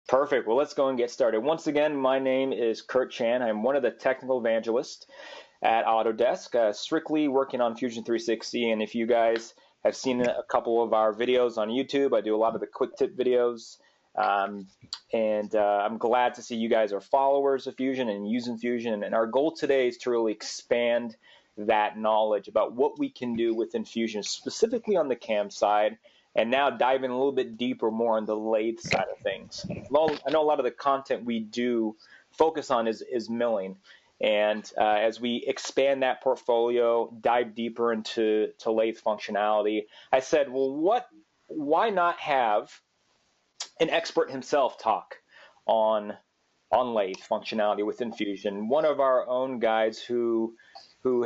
Perfect. Well, let's go and get started. Once again, my name is Curt Chan. I'm one of the technical evangelists at Autodesk, strictly working on Fusion 360. And if you guys have seen a couple of our videos on YouTube, I do a lot of the quick tip videos. I'm glad to see you guys are followers of Fusion and using Fusion. And our goal today is to really expand that knowledge about what we can do within Fusion, specifically on the CAM side, and now diving a little bit deeper more on the lathe side of things. Well, I know a lot of the content we do focus on is milling. And as we expand that portfolio, dive deeper into lathe functionality, I said, well, why not have an expert himself talk on lathe functionality within Fusion? One of our own guys who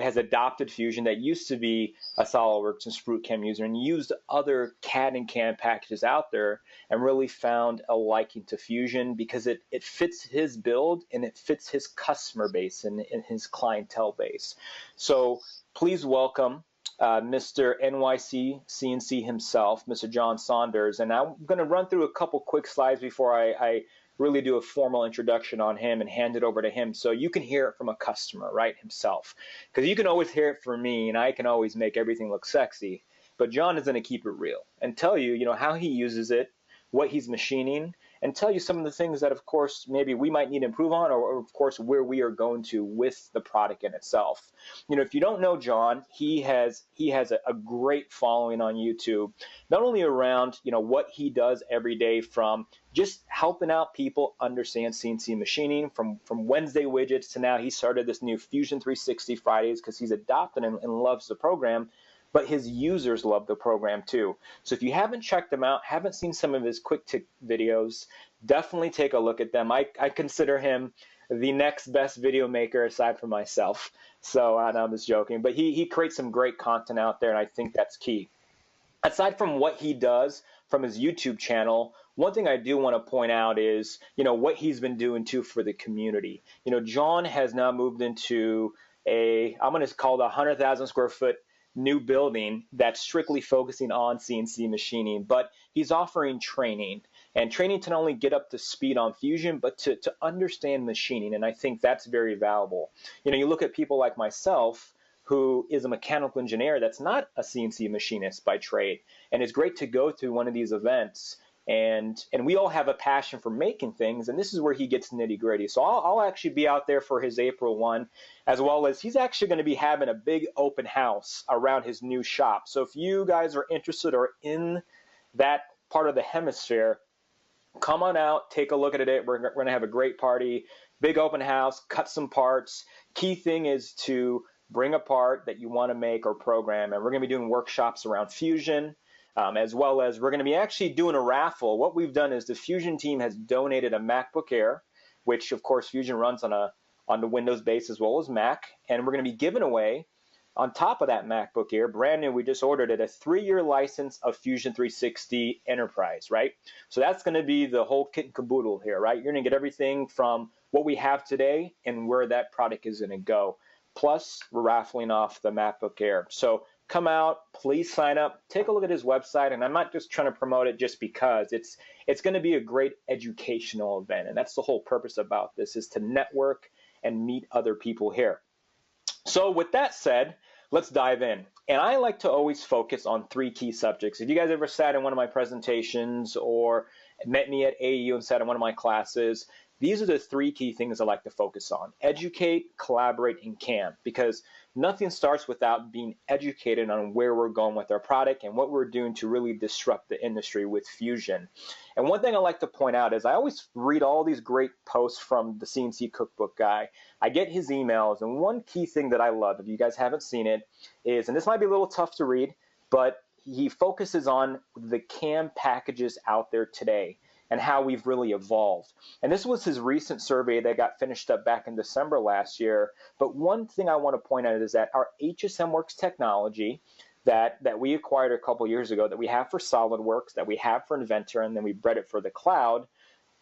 has adopted Fusion, that used to be a SolidWorks and SpruceCAM user and used other CAD and CAM packages out there, and really found a liking to Fusion because it fits his build and it fits his customer base and his clientele base. So please welcome Mr. NYC CNC himself, Mr. John Saunders. And I'm going to run through a couple quick slides before I really do a formal introduction on him and hand it over to him so you can hear it from a customer, right, himself. Because you can always hear it from me, and I can always make everything look sexy. But John is going to keep it real and tell you, how he uses it, what he's machining, and tell you some of the things that, of course, maybe we might need to improve on, or of course, where we are going to with the product in itself. If you don't know John, he has a great following on YouTube, not only around, what he does every day, from just helping out people understand CNC machining, from Wednesday widgets to now he started this new Fusion 360 Fridays because he's adopted and loves the program. But his users love the program too. So if you haven't checked him out, haven't seen some of his quick tip videos, definitely take a look at them. I consider him the next best video maker aside from myself. So I'm just joking. But he creates some great content out there, and I think that's key. Aside from what he does from his YouTube channel, one thing I do want to point out is, what he's been doing too for the community. John has now moved into I'm going to call it a 100,000 square foot new building that's strictly focusing on CNC machining, but he's offering training to not only get up to speed on Fusion, but to understand machining. And I think that's very valuable. You look at people like myself, who is a mechanical engineer that's not a CNC machinist by trade. And it's great to go to one of these events, and we all have a passion for making things, and this is where he gets nitty-gritty. So I'll actually be out there for his April 1, as well as he's actually going to be having a big open house around his new shop. So if you guys are interested or in that part of the hemisphere, come on out, take a look at it. We're going to have a great party, big open house, cut some parts. Key thing is to bring a part that you want to make or program, and we're going to be doing workshops around Fusion. As well as we're going to be actually doing a raffle. What we've done is the Fusion team has donated a MacBook Air, which of course Fusion runs on the Windows base as well as Mac, and we're going to be giving away, on top of that MacBook Air, brand new, we just ordered it, a 3-year license of Fusion 360 Enterprise, right? So that's going to be the whole kit and caboodle here, right? You're going to get everything from what we have today and where that product is going to go. Plus, we're raffling off the MacBook Air. So come out, please sign up, take a look at his website, and I'm not just trying to promote it just because. It's going to be a great educational event, and that's the whole purpose about this, is to network and meet other people here. So with that said, let's dive in. And I like to always focus on 3 key subjects. If you guys ever sat in one of my presentations or met me at AU and sat in one of my classes, these are the 3 key things I like to focus on: educate, collaborate, and CAM, because nothing starts without being educated on where we're going with our product and what we're doing to really disrupt the industry with Fusion. And one thing I like to point out is I always read all these great posts from the CNC Cookbook guy. I get his emails, and one key thing that I love, if you guys haven't seen it, is, and this might be a little tough to read, but he focuses on the CAM packages out there today and how we've really evolved. And this was his recent survey that got finished up back in December last year. But one thing I want to point out is that our HSM Works technology that we acquired a couple years ago, that we have for SolidWorks, that we have for Inventor, and then we bred it for the cloud,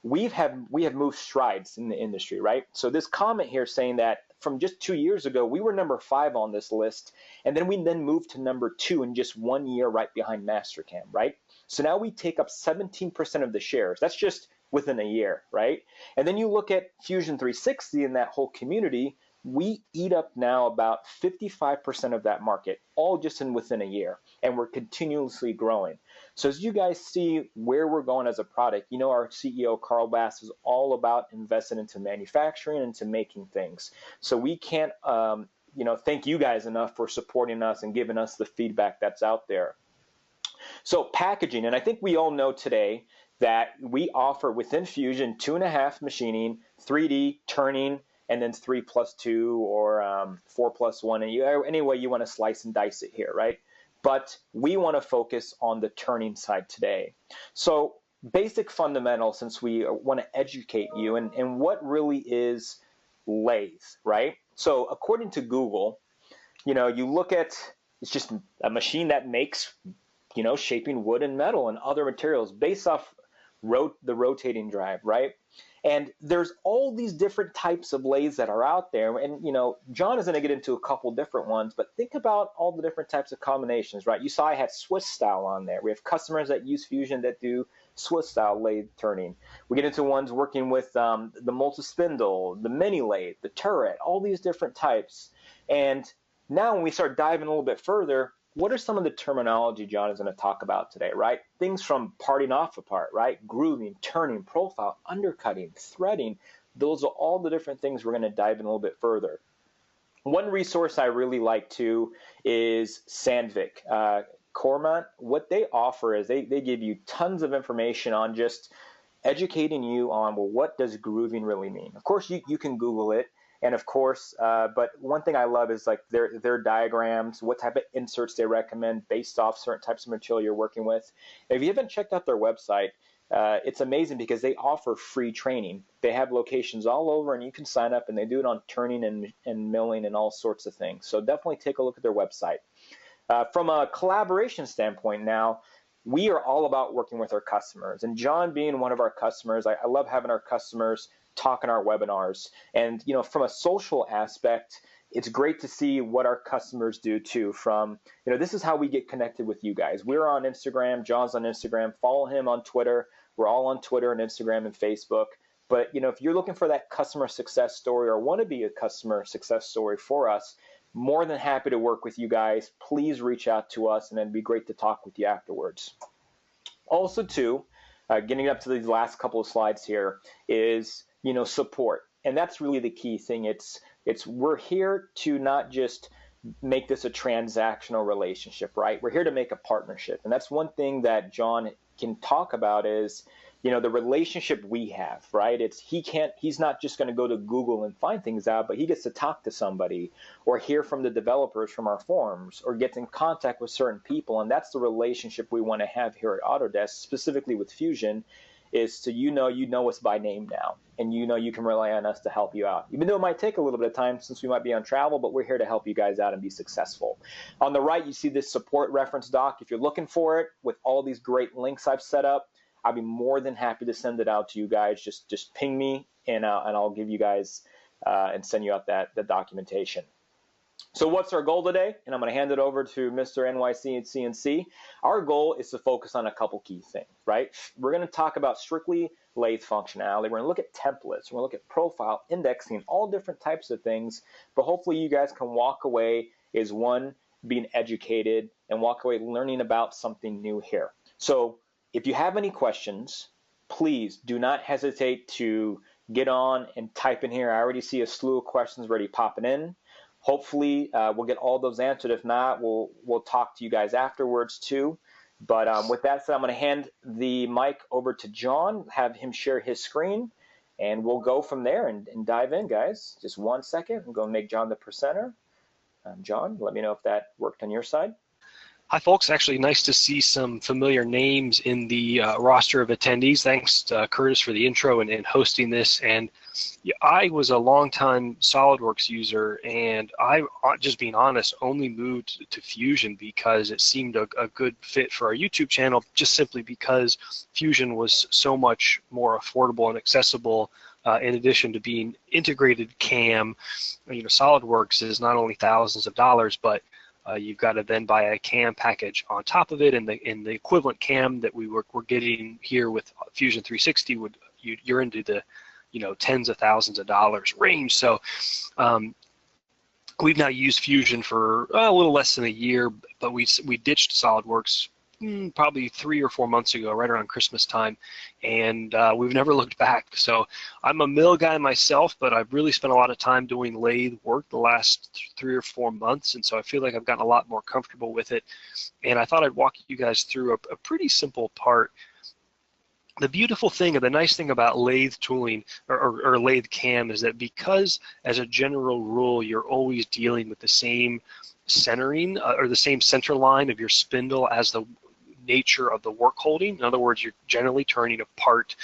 we have moved strides in the industry, right? So this comment here saying that from just 2 years ago, we were number 5 on this list, and then we moved to number 2 in just 1 year, right behind Mastercam, right? So now we take up 17% of the shares. That's just within a year, right? And then you look at Fusion 360 and that whole community, we eat up now about 55% of that market, all just within a year, and we're continuously growing. So as you guys see where we're going as a product, you know our CEO, Carl Bass, is all about investing into manufacturing and into making things. So we can't thank you guys enough for supporting us and giving us the feedback that's out there. So packaging, and I think we all know today that we offer within Fusion 2.5 machining, 3D turning, and then 3+2 or 4+1, and any way you want to slice and dice it here, right? But we want to focus on the turning side today. So basic fundamentals, since we want to educate you, and what really is lathe, right? So according to Google, you look at, it's just a machine that makes, shaping wood and metal and other materials based off the rotating drive, right? And there's all these different types of lathes that are out there. And, John is going to get into a couple different ones, but think about all the different types of combinations, right? You saw I had Swiss style on there. We have customers that use Fusion that do Swiss style lathe turning. We get into ones working with the multi-spindle, the mini lathe, the turret, all these different types. And now when we start diving a little bit further, what are some of the terminology John is going to talk about today, right? Things from parting off apart, right? Grooving, turning, profile, undercutting, threading. Those are all the different things we're going to dive in a little bit further. One resource I really like too is Sandvik. Cormont, what they offer is they give you tons of information on just educating you on, well, what does grooving really mean? Of course, you can Google it. And of course, but one thing I love is like their diagrams, what type of inserts they recommend based off certain types of material you're working with. If you haven't checked out their website, it's amazing because they offer free training. They have locations all over, and you can sign up, and they do it on turning and milling and all sorts of things. So definitely take a look at their website. From a collaboration standpoint now, we are all about working with our customers. And John being one of our customers, I love having our customers talk in our webinars. And from a social aspect, it's great to see what our customers do too. From this is how we get connected with you guys. We're on Instagram. John's on Instagram. Follow him on Twitter. We're all on Twitter and Instagram and Facebook. But if you're looking for that customer success story or want to be a customer success story for us, more than happy to work with you guys. Please reach out to us, and it'd be great to talk with you afterwards. Also too, getting up to these last couple of slides here is support. And that's really the key thing. It's we're here to not just make this a transactional relationship, right? We're here to make a partnership. And that's one thing that John can talk about is, the relationship we have, right? He's not just going to go to Google and find things out, but he gets to talk to somebody or hear from the developers from our forums or get in contact with certain people. And that's the relationship we want to have here at Autodesk, specifically with Fusion, is to you know us by name now, and you can rely on us to help you out. Even though it might take a little bit of time since we might be on travel, but we're here to help you guys out and be successful. On the right, you see this support reference doc. If you're looking for it with all these great links I've set up, I'd be more than happy to send it out to you guys. Just ping me, and I'll give you guys and send you out the documentation. So what's our goal today? And I'm going to hand it over to Mr. NYC CNC. Our goal is to focus on a couple key things, right? We're going to talk about strictly lathe functionality. We're going to look at templates. We're going to look at profile, indexing, all different types of things. But hopefully you guys can walk away as one, being educated, and walk away learning about something new here. So if you have any questions, please do not hesitate to get on and type in here. I already see a slew of questions already popping in. Hopefully, we'll get all those answered. If not, we'll talk to you guys afterwards too. But with that said, I'm going to hand the mic over to John, have him share his screen, and we'll go from there and dive in, guys. Just 1 second. I'm going to make John the presenter. John, let me know if that worked on your side. Hi, folks. Actually, nice to see some familiar names in the roster of attendees. Thanks to Curtis for the intro and hosting this. And I was a longtime SolidWorks user, and I, just being honest, only moved to Fusion because it seemed a good fit for our YouTube channel, just simply because Fusion was so much more affordable and accessible. In addition to being integrated CAM, SolidWorks is not only thousands of dollars, but you've got to then buy a CAM package on top of it, and the equivalent CAM that we're getting here with Fusion 360 you're into the, you know, tens of thousands of dollars range. So we've now used Fusion for a little less than a year, but we ditched SolidWorks probably 3 or 4 months ago, right around Christmas time, and we've never looked back. So I'm a mill guy myself, but I've really spent a lot of time doing lathe work the last 3 or 4 months, and so I feel like I've gotten a lot more comfortable with it. And I thought I'd walk you guys through a pretty simple part. The beautiful thing, or the nice thing about lathe tooling or lathe cam is that because, as a general rule, you're always dealing with the same centering or the same center line of your spindle as the nature of the work holding. In other words, you're generally turning a part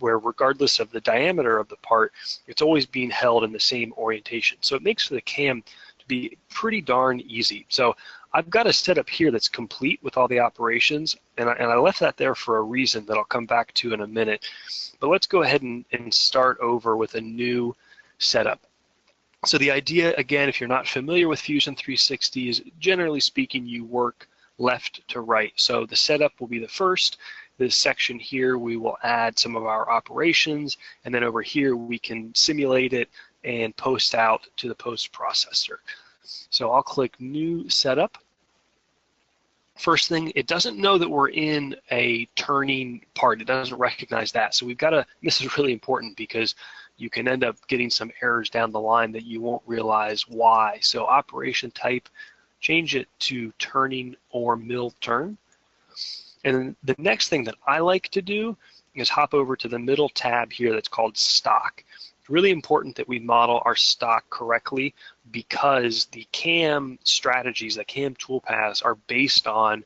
where, regardless of the diameter of the part, it's always being held in the same orientation. So it makes the cam to be pretty darn easy. So I've got a setup here that's complete with all the operations, and I left that there for a reason that I'll come back to in a minute. But let's go ahead and start over with a new setup. So the idea, again, if you're not familiar with Fusion 360, is generally speaking, you work left to right. So the setup will be the first. This section here, we will add some of our operations, and then over here, we can simulate it and post out to the post processor. So I'll click New Setup. First thing, it doesn't know that we're in a turning part. It doesn't recognize that. So we've got to, this is really important because you can end up getting some errors down the line that you won't realize why. So operation type, change it to turning or mill turn. And then the next thing that I like to do is hop over to the middle tab here that's called stock. It's really important that we model our stock correctly because the CAM strategies, the CAM toolpaths are based on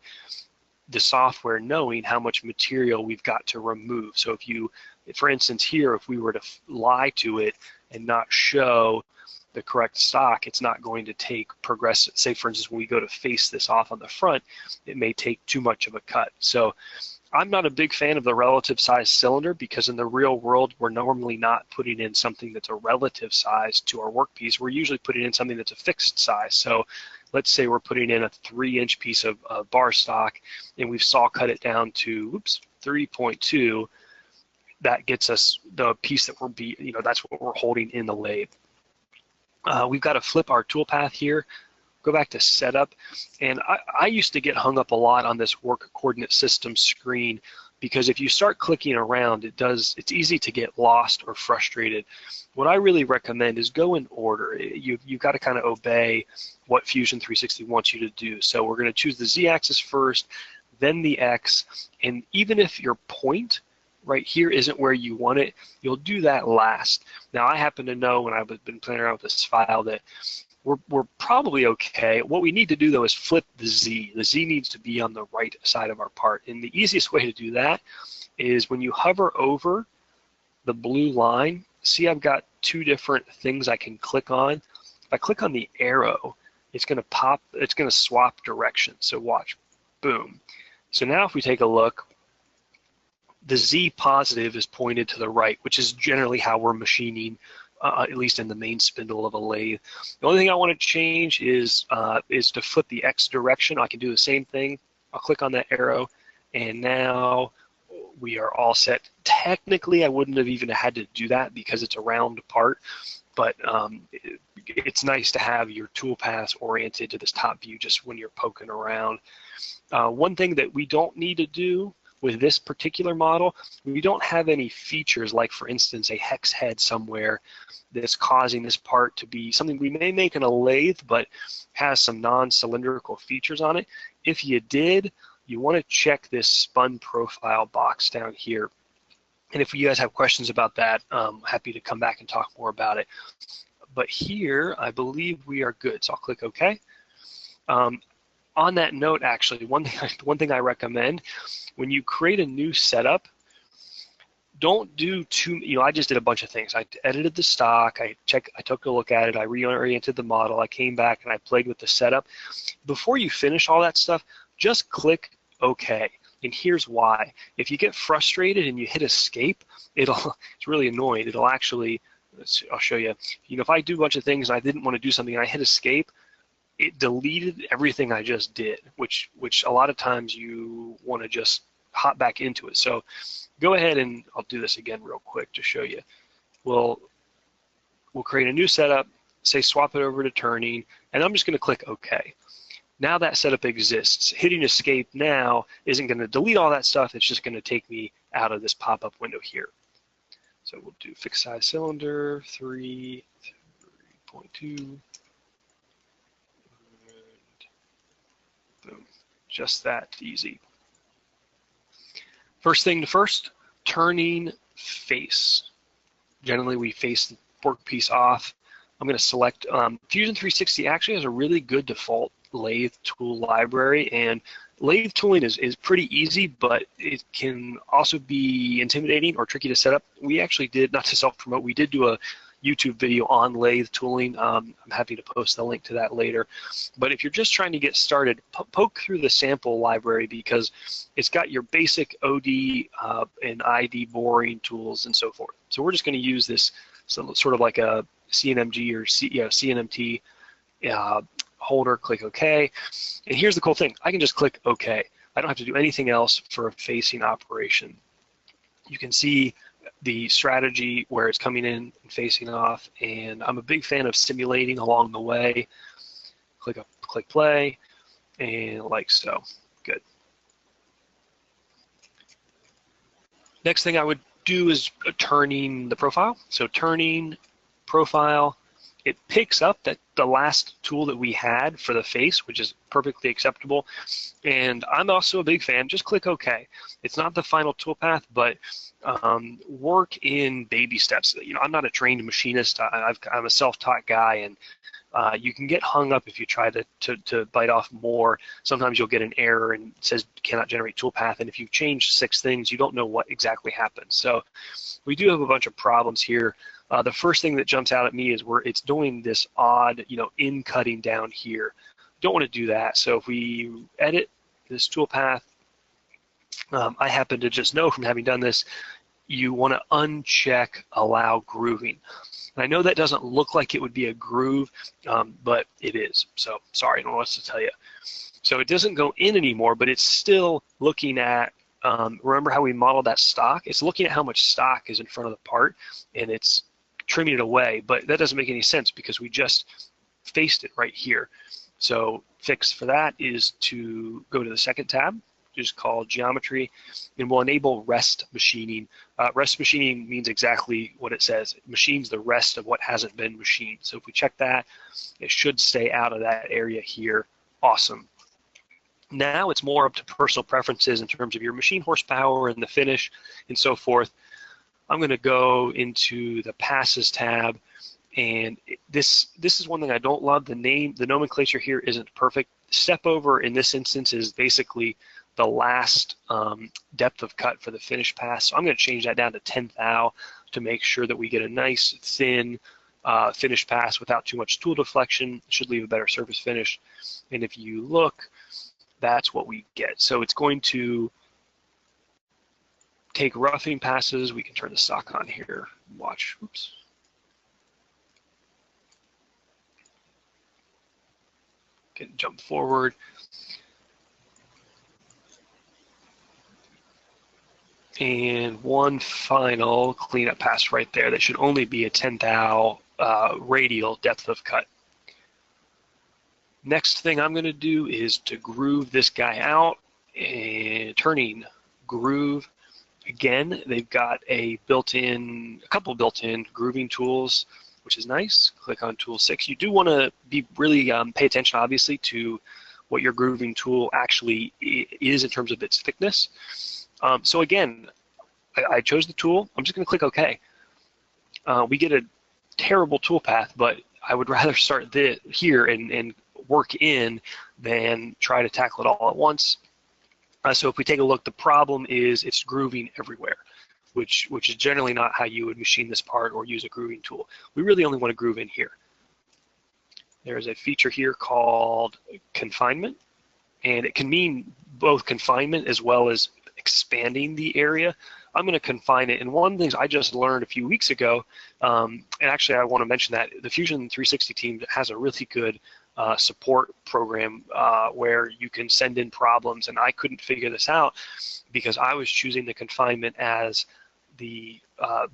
the software knowing how much material we've got to remove. So if you, for instance here, if we were to lie to it and not show the correct stock, it's not going to take progressive, say for instance, when we go to face this off on the front, it may take too much of a cut. So I'm not a big fan of the relative size cylinder because in the real world, we're normally not putting in something that's a relative size to our workpiece. We're usually putting in something that's a fixed size. So let's say we're putting in a 3-inch piece of bar stock and we've saw cut it down to, 3.2. That gets us the piece that that's what we're holding in the lathe. We've got to flip our toolpath here, go back to setup, and I used to get hung up a lot on this work coordinate system screen because if you start clicking around, it's easy to get lost or frustrated. What I really recommend is go in order. You've got to kind of obey what Fusion 360 wants you to do. So we're going to choose the Z-axis first, then the X, and even if your point right here isn't where you want it, you'll do that last. Now I happen to know when I've been playing around with this file that we're probably okay. What we need to do though is flip the Z. The Z needs to be on the right side of our part, and the easiest way to do that is when you hover over the blue line, see I've got 2 different things I can click on. If I click on the arrow, it's going to swap directions. So watch, boom. So now if we take a look, the Z positive is pointed to the right, which is generally how we're machining, at least in the main spindle of a lathe. The only thing I want to change is to flip the X direction. I can do the same thing. I'll click on that arrow, and now we are all set. Technically, I wouldn't have even had to do that because it's a round part, but it's nice to have your toolpaths oriented to this top view just when you're poking around. One thing that we don't need to do with this particular model, we don't have any features like, for instance, a hex head somewhere that's causing this part to be something we may make in a lathe but has some non-cylindrical features on it. If you did, you want to check this spun profile box down here. And if you guys have questions about that, I'm happy to come back and talk more about it. But here, I believe we are good, so I'll click OK. On that note, actually, one thing I recommend, when you create a new setup, don't do I just did a bunch of things. I edited the stock, I took a look at it, I reoriented the model, I came back and I played with the setup. Before you finish all that stuff, just click OK. And here's why. If you get frustrated and you hit escape, it's really annoying. It'll actually, I'll show you. If I do a bunch of things and I didn't want to do something and I hit escape, it deleted everything I just did, which a lot of times you want to just hop back into it. So go ahead and I'll do this again real quick to show you. We'll create a new setup, say swap it over to turning, and I'm just going to click OK. Now that setup exists. Hitting escape now isn't going to delete all that stuff. It's just going to take me out of this pop-up window here. So we'll do fixed size cylinder 3.2. Boom. Just that easy. First thing to first, turning face. Generally, we face the workpiece off. I'm going to select Fusion 360 actually has a really good default lathe tool library, and lathe tooling is pretty easy, but it can also be intimidating or tricky to set up. We actually did, not to self-promote, we did do a YouTube video on lathe tooling. I'm happy to post the link to that later. But if you're just trying to get started, poke through the sample library because it's got your basic OD and ID boring tools and so forth. So we're just going to use this sort of like a CNMG or CNMT holder, click OK. And here's the cool thing. I can just click OK. I don't have to do anything else for a facing operation. You can see the strategy where it's coming in and facing off, and I'm a big fan of simulating along the way. Click play, and like so. Good. Next thing I would do is turning the profile. So turning profile, it picks up the last tool that we had for the face, which is perfectly acceptable. And I'm also a big fan, just click OK. It's not the final toolpath, but work in baby steps. You know, I'm not a trained machinist. I'm a self-taught guy, and you can get hung up if you try to bite off more. Sometimes you'll get an error and it says cannot generate toolpath, and if you've changed 6 things, you don't know what exactly happened. So we do have a bunch of problems here. The first thing that jumps out at me is where it's doing this odd, in cutting down here. Don't want to do that. So if we edit this toolpath, I happen to just know from having done this, you want to uncheck allow grooving. And I know that doesn't look like it would be a groove, but it is. So sorry, I don't know what to tell you. So it doesn't go in anymore, but it's still looking at, remember how we modeled that stock? It's looking at how much stock is in front of the part, and it's trimming it away, but that doesn't make any sense because we just faced it right here. So fix for that is to go to the second tab, just called geometry, and we'll enable rest machining. Rest machining means exactly what it says. It machines the rest of what hasn't been machined. So if we check that, it should stay out of that area here. Awesome. Now it's more up to personal preferences in terms of your machine horsepower and the finish and so forth. I'm going to go into the passes tab, and this is one thing I don't love. The nomenclature here isn't perfect. Step over in this instance is basically the last depth of cut for the finish pass. So I'm going to change that down to 10th thou to make sure that we get a nice thin finish pass without too much tool deflection. It should leave a better surface finish. And if you look, that's what we get. So it's going to take roughing passes. We can turn the stock on here. Watch. Oops. Can jump forward. And one final cleanup pass right there. That should only be a 10th thou radial depth of cut. Next thing I'm going to do is to groove this guy out, and turning groove. Again, they've got a couple built-in grooving tools, which is nice. Click on tool 6. You do want to be really pay attention, obviously, to what your grooving tool actually is in terms of its thickness. So again, I chose the tool. I'm just going to click OK. We get a terrible toolpath, but I would rather start here and work in than try to tackle it all at once. So if we take a look, the problem is it's grooving everywhere, which is generally not how you would machine this part or use a grooving tool. We really only want to groove in here. There's a feature here called Confinement, and it can mean both confinement as well as expanding the area. I'm going to confine it. And one of the things I just learned a few weeks ago, and actually I want to mention that the Fusion 360 team has a really good support program where you can send in problems, and I couldn't figure this out because I was choosing the confinement as the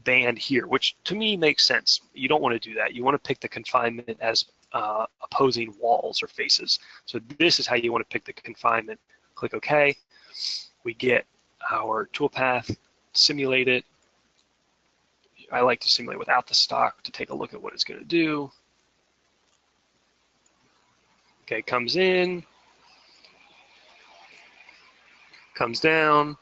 band here, which to me makes sense. You don't want to do that. You want to pick the confinement as opposing walls or faces. So this is how you want to pick the confinement. Click OK. We get our toolpath, simulate it. I like to simulate without the stock to take a look at what it's going to do. Okay, comes in, comes down.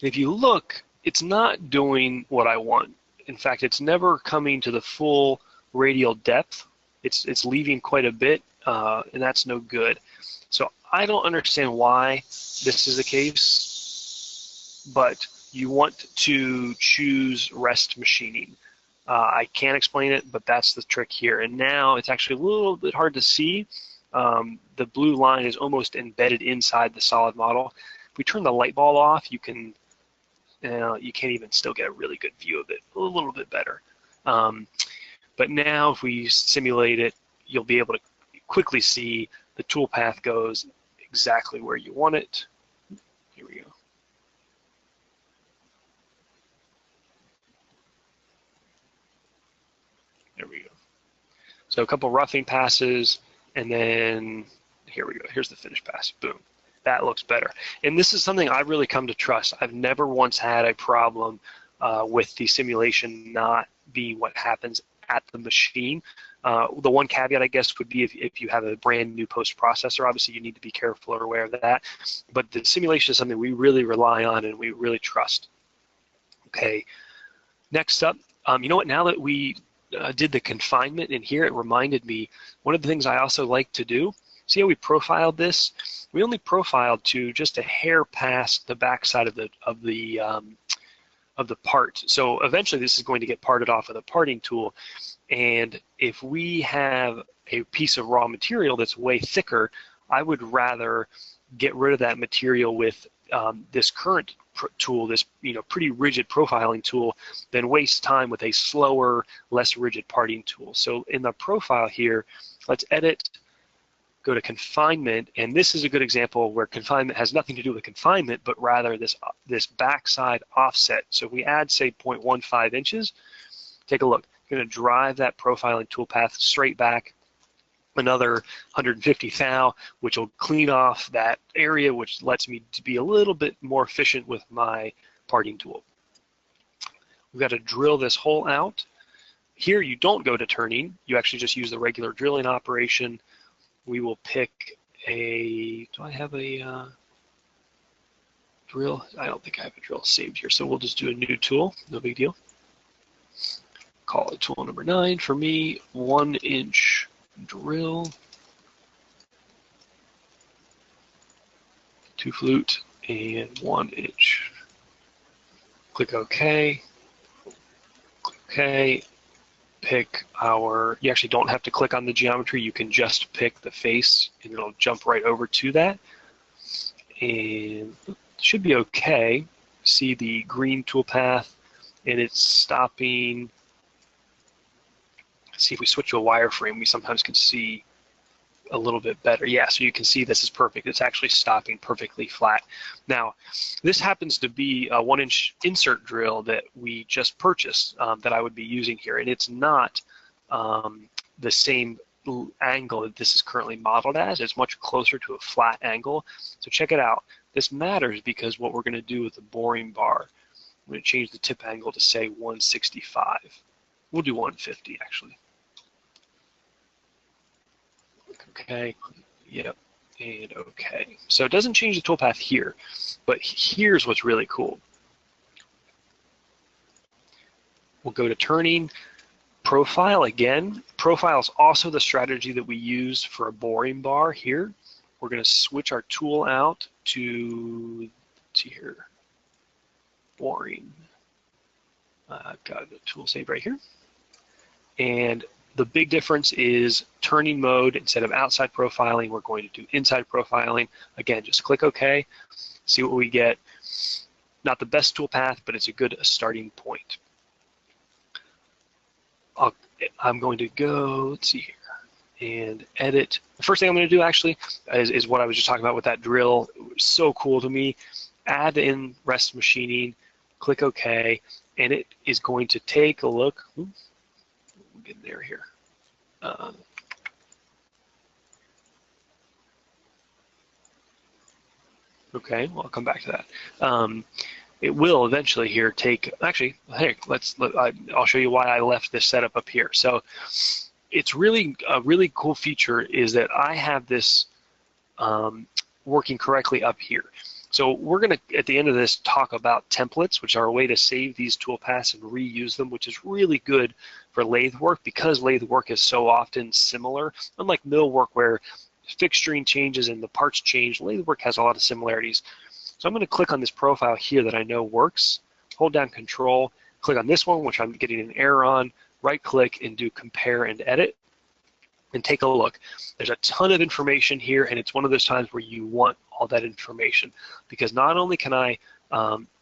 If you look, it's not doing what I want. In fact, it's never coming to the full radial depth. It's leaving quite a bit, and that's no good. So I don't understand why this is the case, but you want to choose rest machining. I can't explain it, but that's the trick here. And now it's actually a little bit hard to see. The blue line is almost embedded inside the solid model. If we turn the light ball off, you can, you can't even still get a really good view of it, a little bit better. But now if we simulate it, you'll be able to quickly see the toolpath goes exactly where you want it. Here we go. There we go. So a couple roughing passes, and then here we go. Here's the finished pass. Boom. That looks better. And this is something I've really come to trust. I've never once had a problem with the simulation not being what happens at the machine. The one caveat, I guess, would be if you have a brand new post-processor, obviously you need to be careful or aware of that. But the simulation is something we really rely on and we really trust. Okay, next up, you know what, now that we did the confinement in here, it reminded me, one of the things I also like to do, see how we profiled this? We only profiled to just a hair past the backside of the part. So eventually this is going to get parted off with a parting tool. And if we have a piece of raw material that's way thicker, I would rather get rid of that material with this current tool, this pretty rigid profiling tool, than waste time with a slower, less rigid parting tool. So in the profile here, let's edit, go to confinement, and this is a good example where confinement has nothing to do with confinement, but rather this backside offset. So if we add, say, 0.15 inches, take a look. I'm going to drive that profiling toolpath straight back another 150 thou, which will clean off that area, which lets me to be a little bit more efficient with my parting tool. We've got to drill this hole out. Here you don't go to turning, you actually just use the regular drilling operation. We will pick a, do I have a drill? I don't think I have a drill saved here, so we'll just do a new tool, no big deal. Call it tool number 9 for me, 1-inch drill, 2 flute, and 1 inch. Click OK. Click OK. Pick our, you actually don't have to click on the geometry, you can just pick the face and it'll jump right over to that. And it should be okay. See the green toolpath and it's stopping. See if we switch to a wireframe, we sometimes can see a little bit better. Yeah, so you can see this is perfect. It's actually stopping perfectly flat. Now, this happens to be a 1-inch insert drill that we just purchased that I would be using here, and it's not the same angle that this is currently modeled as. It's much closer to a flat angle. So check it out. This matters because what we're going to do with the boring bar, I'm going to change the tip angle to say 165. We'll do 150 actually. Okay, yep, and okay. So it doesn't change the toolpath here, but here's what's really cool. We'll go to turning, profile again. Profile is also the strategy that we use for a boring bar here. We're going to switch our tool out to here, boring. I've got a tool saved right here. And the big difference is turning mode. Instead of outside profiling, we're going to do inside profiling. Again, just click OK, see what we get. Not the best toolpath, but it's a good starting point. I'll I'm going to go, let's see here, and edit. The first thing I'm going to do actually is what I was just talking about with that drill. So cool to me. Add in rest machining, click OK, and it is going to take a look. We'll get there here. Okay, well, I'll come back to that. It will eventually here take, actually, hey, I'll show you why I left this setup up here. So it's really, a really cool feature is that I have this working correctly up here. So we're gonna, at the end of this, talk about templates, which are a way to save these toolpaths and reuse them, which is really good for lathe work because lathe work is so often similar, unlike mill work where fixturing changes and the parts change. Lathe work has a lot of similarities. So I'm going to click on this profile here that I know works, hold down Control, click on this one, which I'm getting an error on, right click and do compare and edit, and take a look. There's a ton of information here, and it's one of those times where you want all that information because not only can I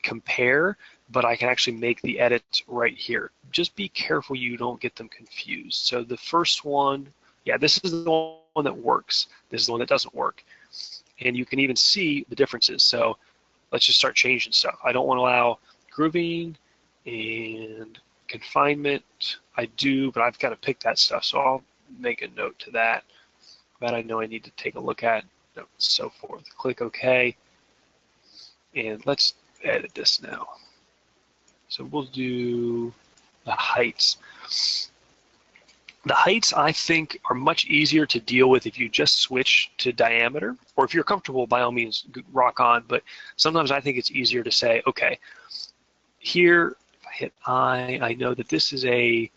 compare, but I can actually make the edits right here. Just be careful you don't get them confused. So the first one, yeah, this is the one that works. This is the one that doesn't work. And you can even see the differences. So let's just start changing stuff. I don't want to allow grooving and confinement. I do, but I've got to pick that stuff. So I'll make a note to that. That I know I need to take a look at, and so forth. Click OK. And let's edit this now. So we'll do the heights. The heights, I think, are much easier to deal with if you just switch to diameter, or if you're comfortable, by all means, rock on, but sometimes I think it's easier to say, okay, here, if I hit I know that this is a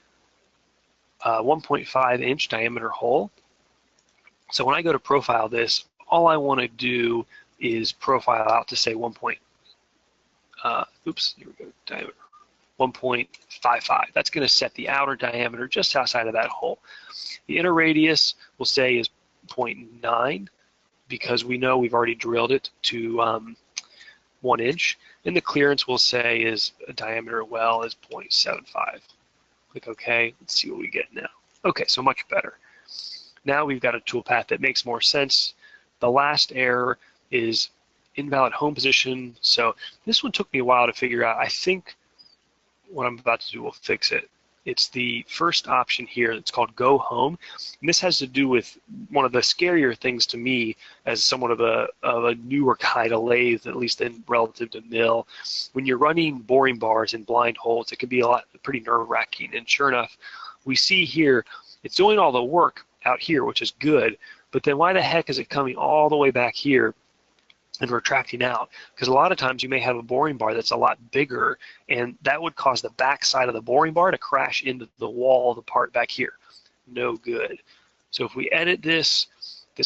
1.5 inch diameter hole. So when I go to profile this, all I want to do is profile out to say here we go, diameter. 1.55. That's going to set the outer diameter just outside of that hole. The inner radius we'll say is 0.9 because we know we've already drilled it to 1 inch. And the clearance we'll say is a diameter well is 0.75. Click OK. Let's see what we get now. Okay, so much better. Now we've got a toolpath that makes more sense. The last error is invalid home position. So this one took me a while to figure out. I think what I'm about to do will fix it. It's the first option here. It's called Go Home. And this has to do with one of the scarier things to me as somewhat of a newer guy to lathe, at least in relative to mill. When you're running boring bars in blind holes, it can be pretty nerve-wracking. And sure enough, we see here, it's doing all the work out here, which is good, but then why the heck is it coming all the way back here and retracting out? Because a lot of times you may have a boring bar that's a lot bigger, and that would cause the back side of the boring bar to crash into the wall of the part back here. No good. So if we edit this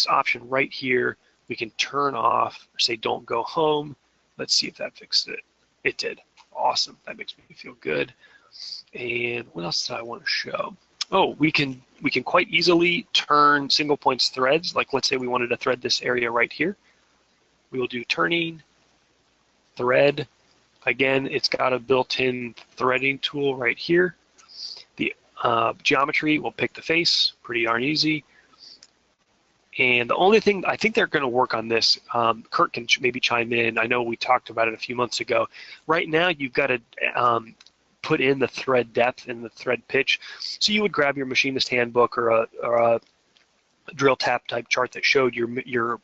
option right here, we can turn off or say don't go home. Let's see if that fixed it. It did. Awesome. That makes me feel good. And what else did I want to show? Oh, we can quite easily turn single points threads. Like let's say we wanted to thread this area right here. We will do turning, thread. Again, it's got a built-in threading tool right here. The geometry, we'll pick the face, pretty darn easy. And the only thing, I think they're going to work on this, Curt can maybe chime in. I know we talked about it a few months ago. Right now, you've got to put in the thread depth and the thread pitch. So you would grab your machinist handbook or a drill tap type chart that showed your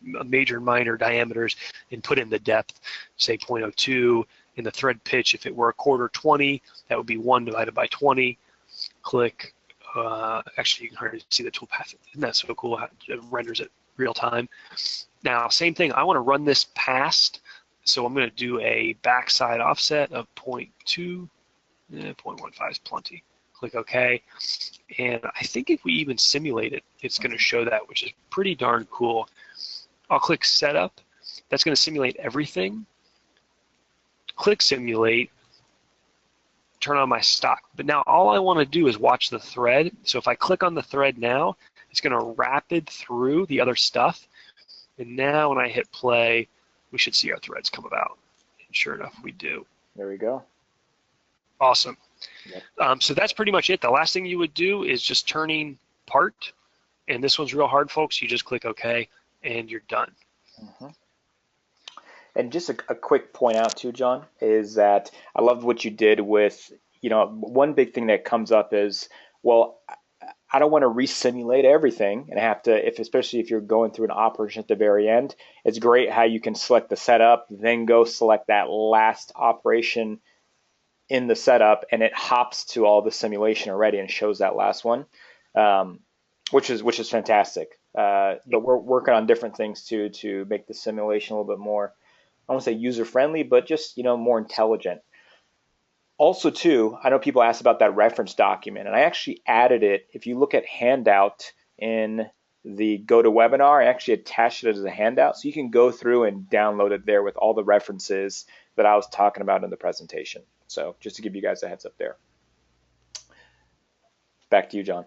major and minor diameters and put in the depth, say 0.02, in the thread pitch. If it were 1/4 20, that would be 1 divided by 20. Click. Actually, you can hardly see the toolpath. Isn't that so cool? It renders it real time. Now, same thing. I want to run this past, so I'm going to do a backside offset of 0.2. 0.15 is plenty. Click OK. And I think if we even simulate it, it's going to show that, which is pretty darn cool. I'll click Setup. That's going to simulate everything. Click Simulate. Turn on my stock. But now all I want to do is watch the thread. So if I click on the thread now, it's going to rapid through the other stuff. And now when I hit play, we should see our threads come about. And sure enough, we do. There we go. Awesome. Yep. So that's pretty much it. The last thing you would do is just turning part, and this one's real hard, folks. You just click OK, and you're done. Mm-hmm. And just a quick point out too, John, is that I loved what you did with, one big thing that comes up is, well, I don't want to re-simulate everything and have to, especially if you're going through an operation at the very end, it's great how you can select the setup, then go select that last operation in the setup, and it hops to all the simulation already and shows that last one, which is fantastic. But we're working on different things too to make the simulation a little bit more, I won't say user-friendly, but just more intelligent. Also, too, I know people ask about that reference document, and I actually added it. If you look at handout in the GoToWebinar, I actually attached it as a handout, so you can go through and download it there with all the references that I was talking about in the presentation. So just to give you guys a heads up there. Back to you, John.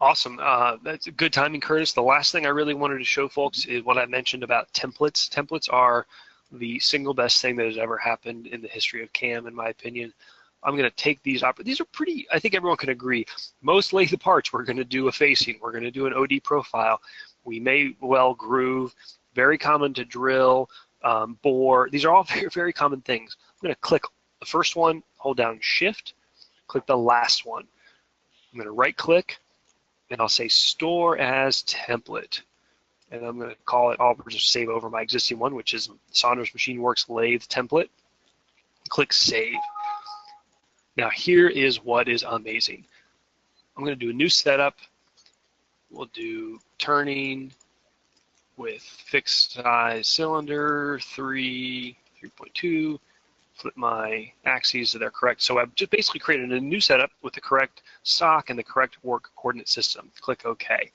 Awesome. That's good timing, Curtis. The last thing I really wanted to show folks is what I mentioned about templates. Templates are the single best thing that has ever happened in the history of CAM, in my opinion. I'm going to take these up. These are pretty, I think everyone can agree. Most lathe parts, we're going to do a facing. We're going to do an OD profile. We may well groove. Very common to drill, bore. These are all very, very common things. I'm going to click the first one, hold down Shift, click the last one. I'm going to right click, and I'll say Store as Template. And I'm going to call it, I'll just save over my existing one, which is Saunders Machine Works Lathe Template. Click Save. Now here is what is amazing. I'm going to do a new setup. We'll do turning with fixed size cylinder, 3.2. Flip my axes so they're correct. So I've just basically created a new setup with the correct stock and the correct work coordinate system. Click OK.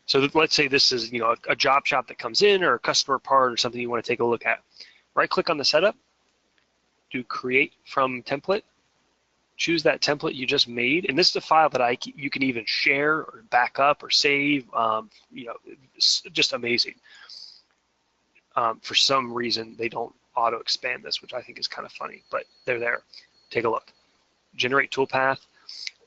So let's say this is a job shop that comes in, or a customer part, or something you want to take a look at. Right click on the setup, do create from template, choose that template you just made, and this is a file that you can even share or back up or save. It's just amazing. For some reason they don't auto expand this, which I think is kind of funny, but they're there. Take a look. Generate toolpath.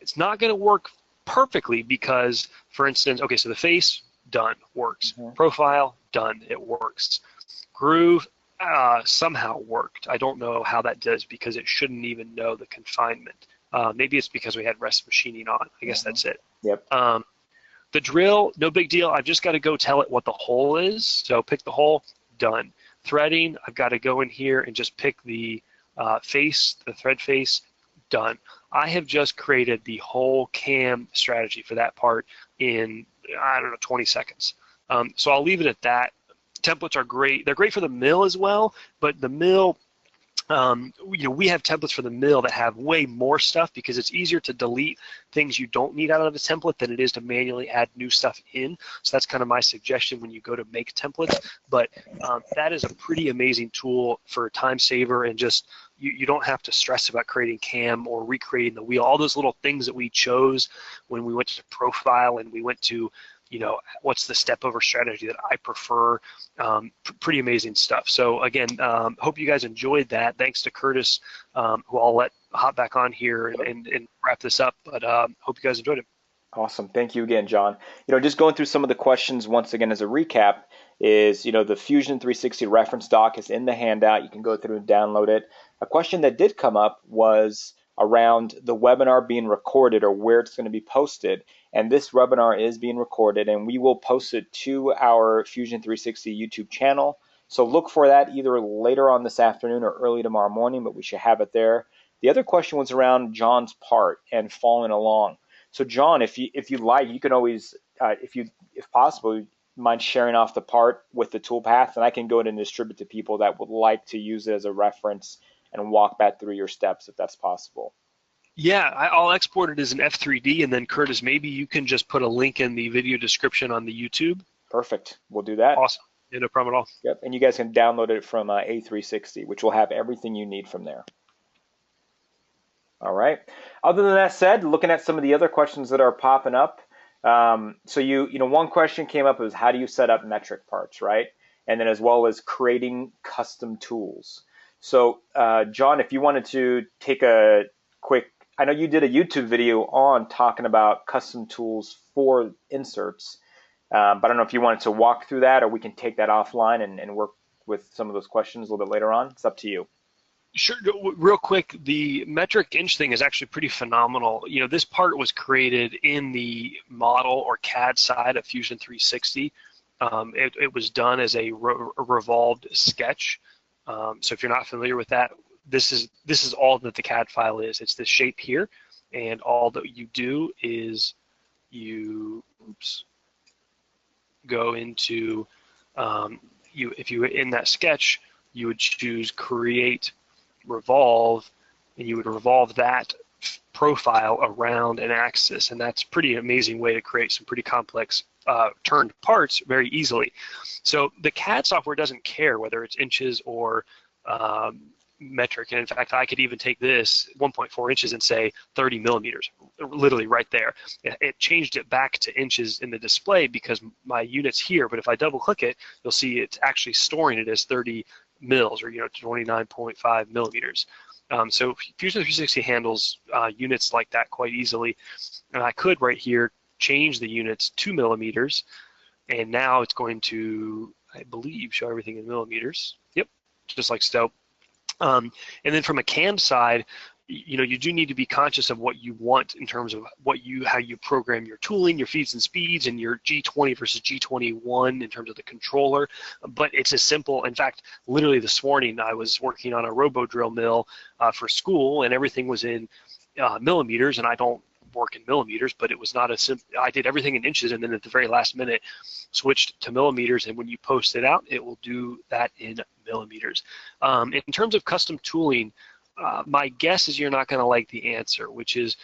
It's not going to work perfectly because, for instance, okay, so the face, done, works. Profile, done, it works. Groove, somehow worked. I don't know how that does because it shouldn't even know the confinement. Maybe it's because we had rest machining on. I guess that's it. Yep. The drill, no big deal. I've just got to go tell it what the hole is. So pick the hole, done. Threading, I've got to go in here and just pick the face, the thread face, done. I have just created the whole CAM strategy for that part in, 20 seconds. So I'll leave it at that. Templates are great. They're great for the mill as well, but the mill, we have templates for the mill that have way more stuff because it's easier to delete things you don't need out of a template than it is to manually add new stuff in. So that's kind of my suggestion when you go to make templates. But that is a pretty amazing tool for a time saver, and just you don't have to stress about creating CAM or recreating the wheel. All those little things that we chose when we went to profile and we went to what's the step over strategy that I prefer. Pretty amazing stuff. So again, hope you guys enjoyed that. Thanks to Curtis, who I'll let hop back on here and wrap this up, but hope you guys enjoyed it. Awesome. Thank you again, John. Just going through some of the questions once again as a recap is, the Fusion 360 reference doc is in the handout. You can go through and download it. A question that did come up was around the webinar being recorded or where it's going to be posted. And this webinar is being recorded, and we will post it to our Fusion 360 YouTube channel. So look for that either later on this afternoon or early tomorrow morning, but we should have it there. The other question was around John's part and following along. So John, if you like, you can always, if possible, mind sharing off the part with the toolpath, and I can go ahead and distribute to people that would like to use it as a reference and walk back through your steps if that's possible. Yeah, I'll export it as an F3D, and then Curtis, maybe you can just put a link in the video description on the YouTube. Perfect. We'll do that. Awesome. Yeah, no problem at all. Yep, and you guys can download it from A360, which will have everything you need from there. All right. Other than that said, looking at some of the other questions that are popping up. So one question came up was how do you set up metric parts, right? And then as well as creating custom tools. So John, if you wanted to take a quick quick, I know you did a YouTube video on talking about custom tools for inserts, but I don't know if you wanted to walk through that, or we can take that offline and work with some of those questions a little bit later on. It's up to you. Sure. Real quick, the metric inch thing is actually pretty phenomenal. You know, this part was created in the model or CAD side of Fusion 360. It was done as a revolved sketch. So if you're not familiar with that, this is all that the CAD file is. It's this shape here, and all that you do is you go into if you were in that sketch, you would choose create revolve, and you would revolve that profile around an axis, and that's a pretty amazing way to create some pretty complex turned parts very easily. So the CAD software doesn't care whether it's inches or metric, and in fact I could even take this 1.4 inches and say 30 millimeters, literally right there. It changed it back to inches in the display because my unit's here, but if I double click it, you'll see it's actually storing it as 30 mils, or 29.5 millimeters. So Fusion 360 handles units like that quite easily, and I could right here change the units to millimeters, and now it's going to, I believe, show everything in millimeters. Yep, just like so. And then from a CAM side, you do need to be conscious of what you want in terms of how you program your tooling, your feeds and speeds, and your G20 versus G21 in terms of the controller. But it's as simple. In fact, literally this morning I was working on a robo drill mill for school, and everything was in millimeters, and I don't work in millimeters, but it was not as simple. I did everything in inches, and then at the very last minute switched to millimeters, and when you post it out, it will do that in millimeters. In terms of custom tooling, my guess is you're not going to like the answer, which is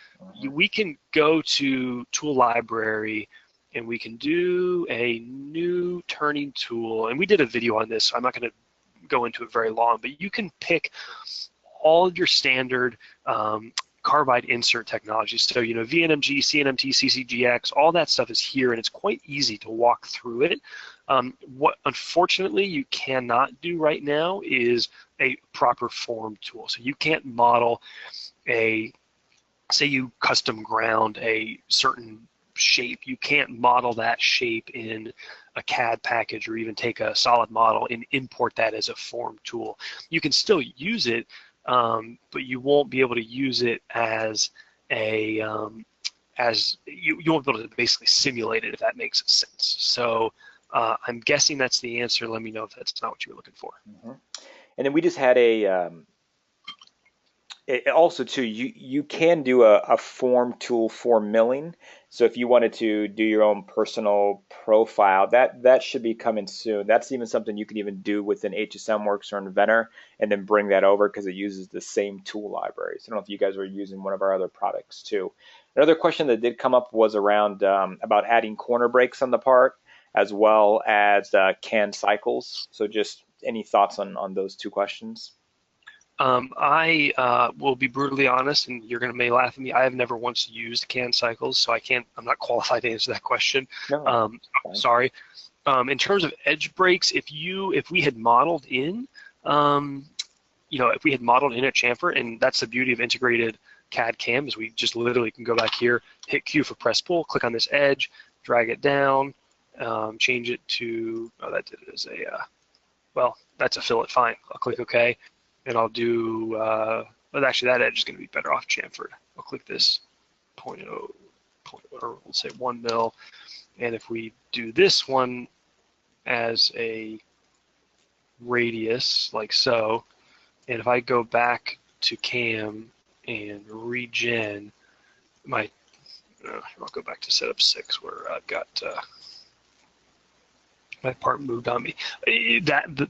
we can go to tool library and we can do a new turning tool, and we did a video on this, so I'm not going to go into it very long, but you can pick all of your standard carbide insert technologies. So, VNMG, CNMT, CCGX, all that stuff is here, and it's quite easy to walk through it. What unfortunately you cannot do right now is a proper form tool. So you can't model say you custom ground a certain shape. You can't model that shape in a CAD package, or even take a solid model and import that as a form tool. You can still use it, but you won't be able to use it as you won't be able to basically simulate it, if that makes sense. So I'm guessing that's the answer. Let me know if that's not what you were looking for. Mm-hmm. And then we just had also too, you can do a form tool for milling. So if you wanted to do your own personal profile, that should be coming soon. That's even something you can even do within HSM Works or Inventor, and then bring that over because it uses the same tool libraries. I don't know if you guys were using one of our other products too. Another question that did come up was around about adding corner breaks on the part, as well as can cycles. So just any thoughts on those two questions? I will be brutally honest, and you're going to may laugh at me. I have never once used can cycles, so I'm not qualified to answer that question. No, sorry. In terms of edge breaks, if we had modeled in, if we had modeled in a chamfer, and that's the beauty of integrated CAD CAM, is we just literally can go back here, hit Q for press pull, click on this edge, drag it down, change it to, that did it as that's a fillet, fine. I'll click OK. And I'll do, but actually that edge is going to be better off chamfered. I'll click this 0.0, or we'll say 1 mil. And if we do this one as a radius, like so, and if I go back to CAM and regen, I'll go back to setup 6 where I've got my part moved on me.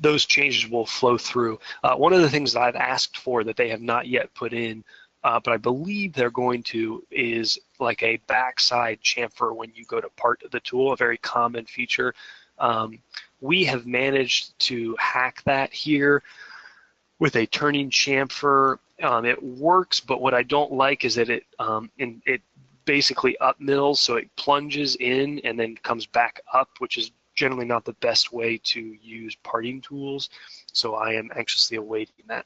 Those changes will flow through. One of the things that I've asked for that they have not yet put in, but I believe they're going to, is like a backside chamfer when you go to part the tool, a very common feature. We have managed to hack that here with a turning chamfer. It works, but what I don't like is that it basically up mills, so it plunges in and then comes back up, which is generally not the best way to use parting tools. So I am anxiously awaiting that.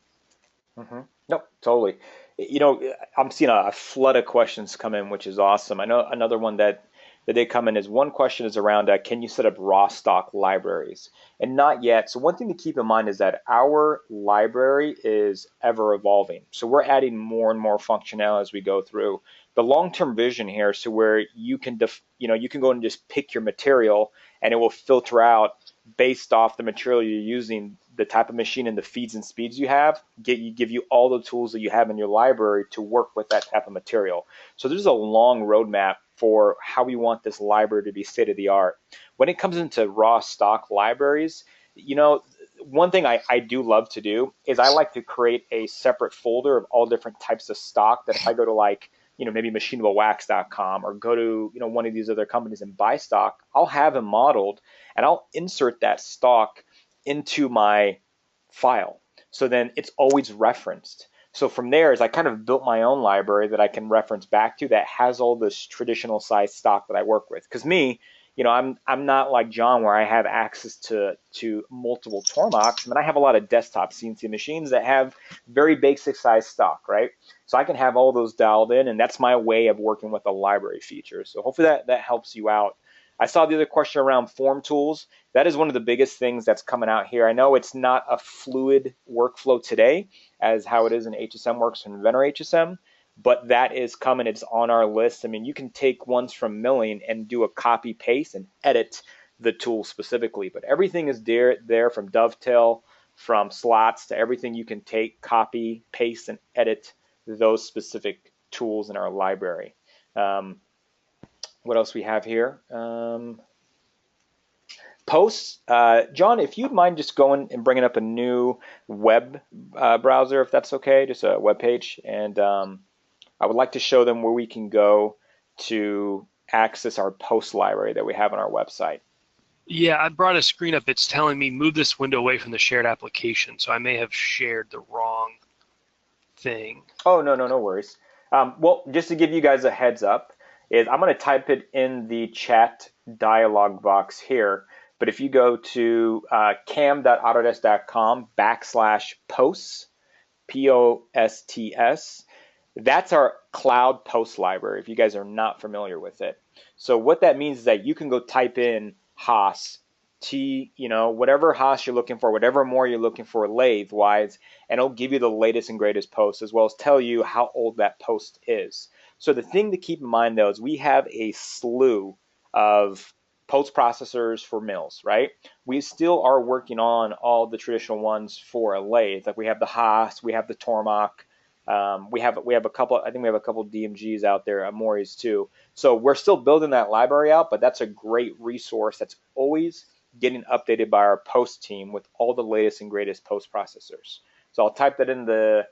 Mm-hmm. Nope, totally. You know, I'm seeing a flood of questions come in, which is awesome. I know another one that they come in is one question is around can you set up raw stock libraries? And not yet. So one thing to keep in mind is that our library is ever evolving. So we're adding more and more functionality as we go through. The long-term vision here is to where you can you can go and just pick your material and it will filter out based off the material you're using, the type of machine and the feeds and speeds you have, give you all the tools that you have in your library to work with that type of material. So there's a long roadmap for how we want this library to be state of the art. When it comes into raw stock libraries, you know, one thing I do love to do is I like to create a separate folder of all different types of stock that if I go to like, you know, maybe machinablewax.com or go to, you know, one of these other companies and buy stock, I'll have them modeled and I'll insert that stock into my file. So then it's always referenced. So from there is I kind of built my own library that I can reference back to that has all this traditional size stock that I work with. Because me, you know, I'm not like John where I have access to multiple Tormachs. I mean, I have a lot of desktop CNC machines that have very basic size stock, right? So I can have all those dialed in, and that's my way of working with a library feature. So hopefully that helps you out. I saw the other question around form tools. That is one of the biggest things that's coming out here. I know it's not a fluid workflow today as how it is in HSM Works and Inventor HSM, but that is coming. It's on our list. I mean, you can take ones from milling and do a copy paste and edit the tool specifically, but everything is there from dovetail, from slots to everything. You can take, copy, paste, and edit those specific tools in our library. What else we have here? Posts. John, if you'd mind just going and bringing up a new web browser, if that's okay, just a web page. And I would like to show them where we can go to access our post library that we have on our website. Yeah, I brought a screen up. It's telling me move this window away from the shared application, so I may have shared the wrong thing. Oh, no worries. Well, just to give you guys a heads up, is I'm going to type it in the chat dialog box here. But if you go to cam.autodesk.com/posts, POSTS, that's our cloud post library, if you guys are not familiar with it. So what that means is that you can go type in Haas, whatever Haas you're looking for, whatever more you're looking for lathe-wise, and it'll give you the latest and greatest post, as well as tell you how old that post is. So the thing to keep in mind, though, is we have a slew of post processors for mills, right? We still are working on all the traditional ones for a lathe. Like we have the Haas, we have the Tormach, we have a couple. I think we have a couple DMGs out there, Amoris too. So we're still building that library out, but that's a great resource that's always getting updated by our post team with all the latest and greatest post processors. So I'll type that in the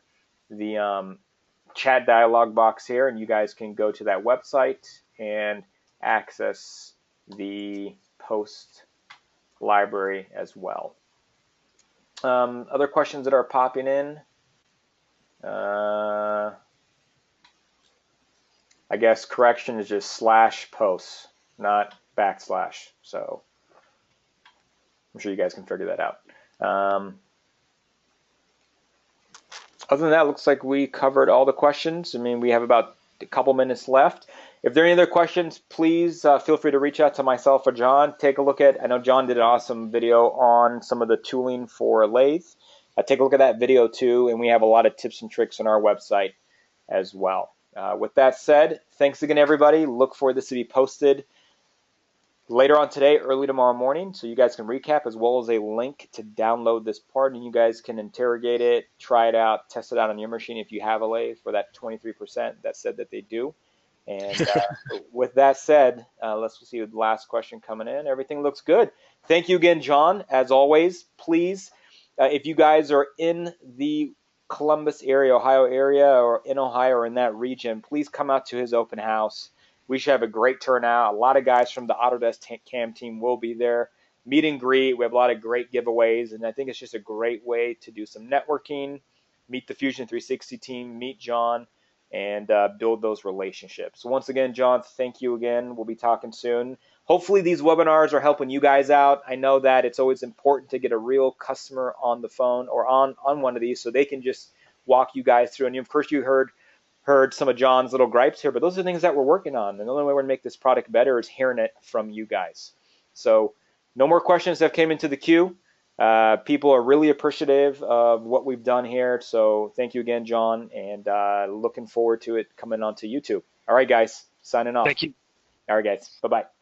chat dialog box here, and you guys can go to that website and access the post library as well. Other questions that are popping in. I guess correction is just /posts, not /. So I'm sure you guys can figure that out. Other than that, it looks like we covered all the questions. I mean, we have about a couple minutes left. If there are any other questions, please feel free to reach out to myself or John. Take a look at, I know John did an awesome video on some of the tooling for lathe. Take a look at that video too, and we have a lot of tips and tricks on our website as well. With that said, thanks again, everybody. Look for this to be posted later on today, early tomorrow morning, so you guys can recap, as well as a link to download this part, and you guys can interrogate it, try it out, test it out on your machine if you have a lathe for that 23% that said that they do. And with that said, let's see the last question coming in. Everything looks good. Thank you again, John. As always, please, if you guys are in the Columbus area, Ohio area, or in Ohio or in that region, please come out to his open house. We should have a great turnout. A lot of guys from the Autodesk CAM team will be there. Meet and greet. We have a lot of great giveaways, and I think it's just a great way to do some networking, meet the Fusion 360 team, meet John, and build those relationships. So once again, John, thank you again. We'll be talking soon. Hopefully these webinars are helping you guys out. I know that it's always important to get a real customer on the phone or on one of these so they can just walk you guys through. And of course, you heard some of John's little gripes here, but those are things that we're working on. And the only way we're going to make this product better is hearing it from you guys. So no more questions that came into the queue. People are really appreciative of what we've done here. So thank you again, John, and looking forward to it coming onto YouTube. All right, guys, signing off. Thank you. All right, guys. Bye-bye.